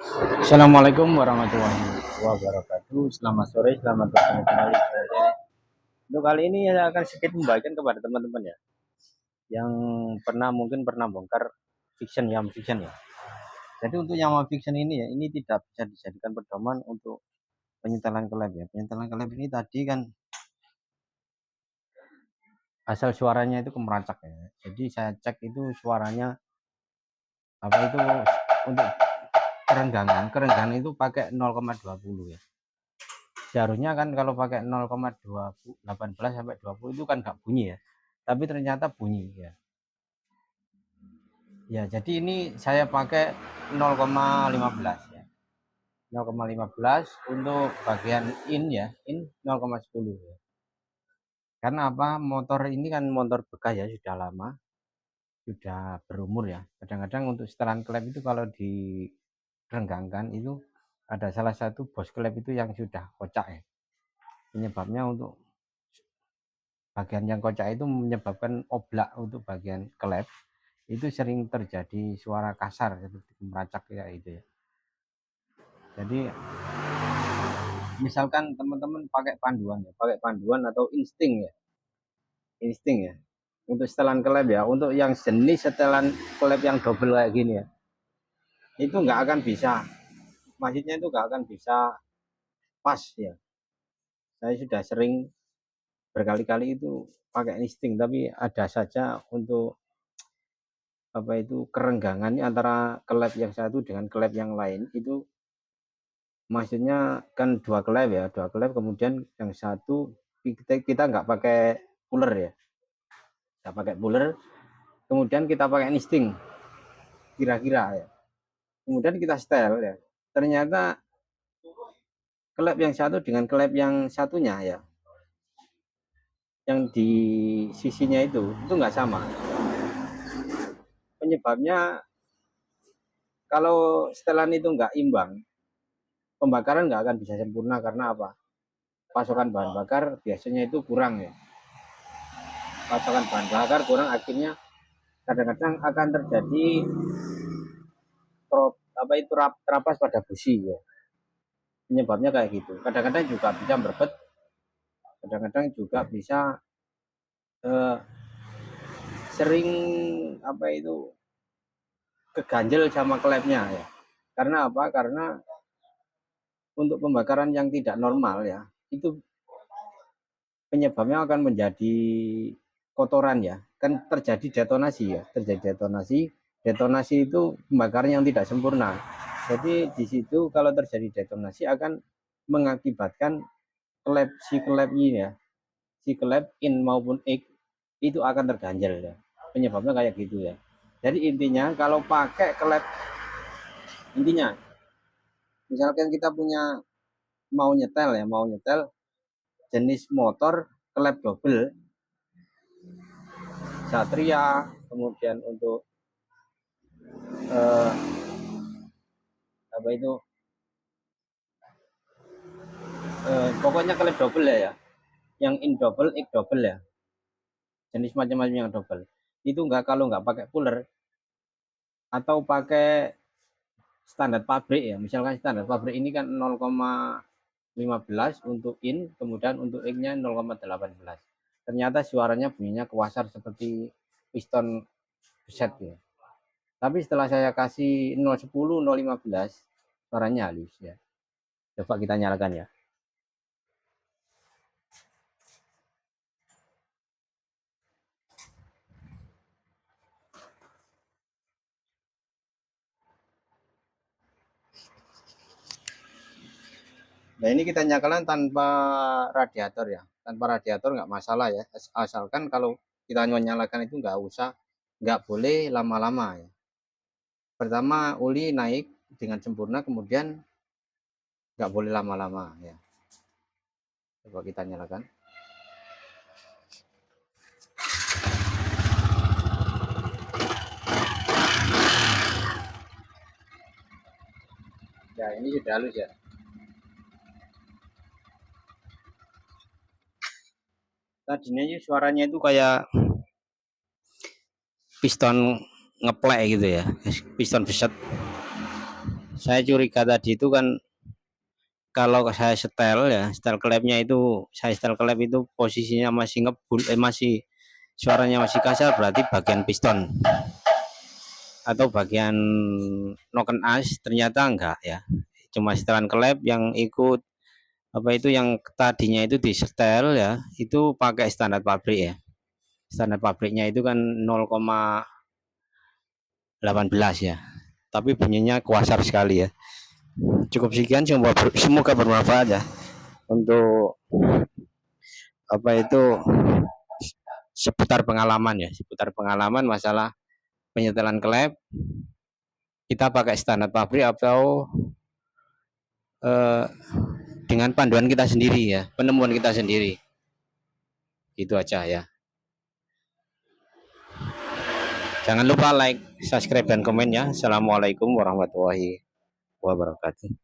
Assalamualaikum warahmatullahi wabarakatuh. Selamat sore, selamat bertemu kembali. Untuk kali ini saya akan sedikit membagikan kepada teman-teman ya, yang mungkin pernah bongkar fiction ya. Jadi untuk yang fiction ini ya, ini tidak bisa dijadikan pedoman untuk penyetelan ke lab ya. Penyetelan ke lab ini tadi kan asal suaranya itu kemeracak ya. Jadi saya cek itu suaranya apa itu untuk kerenggangan itu pakai 0,20 ya. Seharusnya kan kalau pakai 0,18 sampai 20 itu kan nggak bunyi ya, tapi ternyata bunyi ya. Ya, jadi ini saya pakai 0,15 ya. 0,15 untuk bagian in ya, in 0,10 ya. Karena apa? Motor ini kan motor bekas ya, sudah lama, sudah berumur ya. Kadang-kadang untuk setelan klep itu kalau direnggangkan itu ada salah satu bos klep itu yang sudah kocak ya. Penyebabnya untuk bagian yang kocak itu menyebabkan oblak untuk bagian klep itu sering terjadi suara kasar seperti meracak ya itu ya. Jadi misalkan teman-teman pakai panduan atau insting ya untuk setelan klep ya, untuk yang jenis setelan klep yang double kayak gini ya, itu nggak akan bisa, maksudnya itu nggak akan bisa pas ya. Saya sudah sering berkali-kali itu pakai insting, tapi ada saja untuk apa itu kerenggangannya antara klep yang satu dengan klep yang lain itu, maksudnya kan dua klep kemudian yang satu kita nggak pakai puller ya, nggak pakai puller, kemudian kita pakai insting kira-kira ya, kemudian kita setel ya, ternyata klep yang satu dengan klep yang satunya ya, yang di sisinya itu nggak sama. Penyebabnya kalau setelan itu nggak imbang, pembakaran nggak akan bisa sempurna. Karena apa? Pasokan bahan bakar biasanya itu kurang ya. Pasokan bahan bakar kurang, akhirnya kadang-kadang akan terjadi terapas pada busi ya. Penyebabnya kayak gitu. Kadang-kadang juga bisa berbet, kadang-kadang juga bisa eh, sering apa itu keganjel sama klepnya ya. Karena apa? Karena untuk pembakaran yang tidak normal ya, itu penyebabnya akan menjadi kotoran ya, kan terjadi detonasi itu pembakaran yang tidak sempurna. Jadi di situ kalau terjadi detonasi akan mengakibatkan klep ini ya, si klep in maupun X itu akan terganjel ya, penyebabnya kayak gitu ya. Jadi intinya kalau pakai klep, intinya misalkan kita mau nyetel jenis motor klep double Satria, kemudian untuk eh, apa itu pokoknya klep double ya, yang in double, X double ya, jenis macam-macam yang double itu enggak, kalau nggak pakai puller atau pakai standar pabrik ya, misalkan standar pabrik ini kan 0,15 untuk in, kemudian untuk X-nya 0,18, ternyata suaranya bunyinya kewasar seperti piston set ya. Tapi setelah saya kasih 0,10 0,15 suaranya halus ya. Coba kita nyalakan ya. Nah ini kita nyalakan tanpa radiator ya, tanpa radiator nggak masalah ya, asalkan kalau kita nyalakan itu nggak boleh lama-lama ya. Pertama oli naik dengan sempurna, kemudian nggak boleh lama-lama ya. Coba kita nyalakan. Ya ini sudah halus ya. Tadinya suaranya itu kayak piston ngeplek gitu ya, piston beset. saya curiga tadi itu kan kalau saya setel ya, setel klepnya itu, saya setel klep itu posisinya masih ngebul, masih suaranya masih kasar, berarti bagian piston atau bagian noken as. Ternyata enggak ya, cuma setelan klep yang ikut apa itu, yang tadinya itu di setel ya, itu pakai standar pabrik ya. Standar pabriknya itu kan 0,18 ya, tapi bunyinya kuasar sekali ya. Cukup sekian, semoga bermanfaat ya untuk apa itu, seputar pengalaman ya, seputar pengalaman masalah penyetelan klep, kita pakai standar pabrik atau eh, dengan panduan kita sendiri ya, penemuan kita sendiri. Itu aja ya. Jangan lupa like, subscribe, dan komen ya. Assalamualaikum warahmatullahi wabarakatuh.